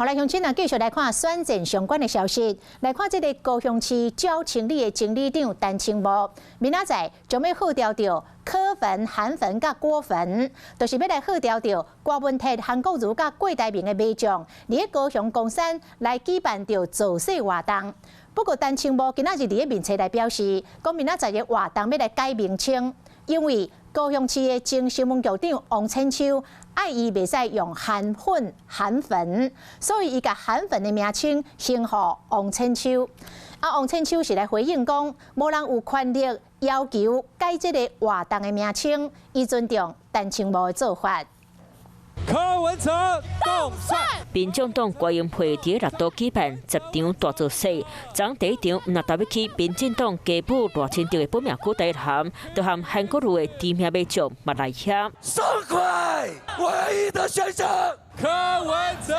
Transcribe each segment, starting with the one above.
后来乡亲啊，继续来看选战相关的消息。来看这个高雄市交清理的经理长陈清茂，明仔载将要核调到柯粉、韩粉甲郭粉，就是要来核调到郭文泰、韩国瑜甲郭台铭的马将，伫高雄公山来举办着造势活动。不过，陈清茂今仔日伫面册来表示，讲明仔载的活动要来改名称，因为高雄市的前新闻局长王千秋。爱伊袂使用韩粉，所以伊甲韩粉的名称称呼王千秋。王千秋是来回应讲，无人有权力要求改这个活动的名称，以尊重陈清茂的做法。柯文哲动算，民众党国营会伫6都举办10场大造势，昨第一场毋但特别去民进党家母赖清德的本命古台函，就和韩国瑜的知名马将嘛来遐。爽快，唯一的选择。柯文哲，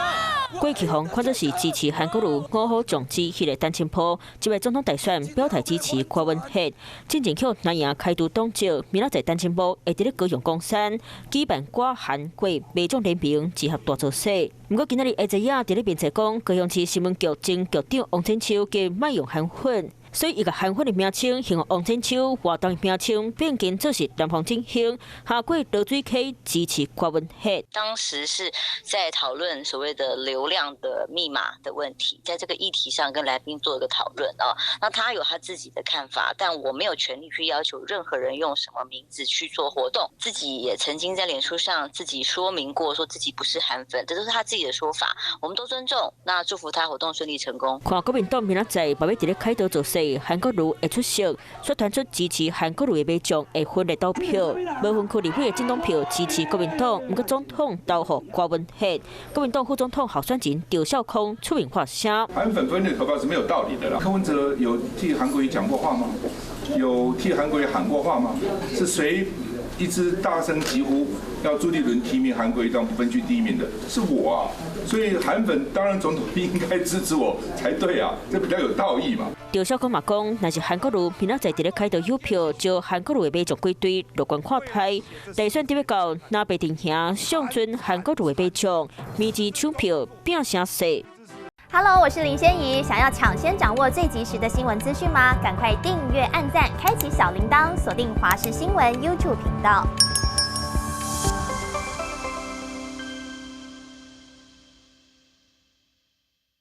郭启宏看作是支持韩国瑜5号种子迄个单亲坡，这位总统大选表态支持郭文哲，进前去南洋开除党籍，明仔载单亲坡会伫咧高雄公山举办郭韩郭马将联名集合大造势。不过今仔日下昼仔伫咧面册讲，高雄市新闻局前局长王千秋嘅卖用韩粉。所以，伊个韩粉的名称，形容王千秋活动的名称，变更做是南方振兴下过罗水溪支持郭文哲。当时是在讨论所谓的流量的密码的问题，在这个议题上跟来宾做一个讨论啊。那他有他自己的看法，但我没有权利去要求任何人用什么名字去做活动。自己也曾经在脸书上自己说明过，说自己不是韩粉，这都是他自己的说法，我们都尊重。那祝福他活动顺利成功。看国民党明仔载慢慢伫咧开刀造势。韩国瑜会出席，所传出支持韩国瑜的马将会分裂投票，无分区立委的政党票支持国民党，不过总统投予郭文哲。国民党副总统候选人赵少康出面发声：韩粉分裂投票是没有道理的啦。柯文哲有替韩国瑜讲过话吗？有替韩国瑜喊过话吗？是谁一直大声疾呼要朱立伦提名韩国瑜当分区第1名的？是我啊！所以韩粉当然总统应该支持我才对啊，这比较有道义嘛。赵少康嘛讲，若是韩国瑜明仔载伫咧开刀有票，招韩国瑜的马将归队，乐观看待。大选得要到南北定兄上尊韩国瑜的马将，面子抢票拼声势。Hello， 我是林仙怡。想要抢先掌握最及时的新闻资讯吗？赶快订阅、按赞、开启小铃铛，锁定华视新闻 YouTube 频道。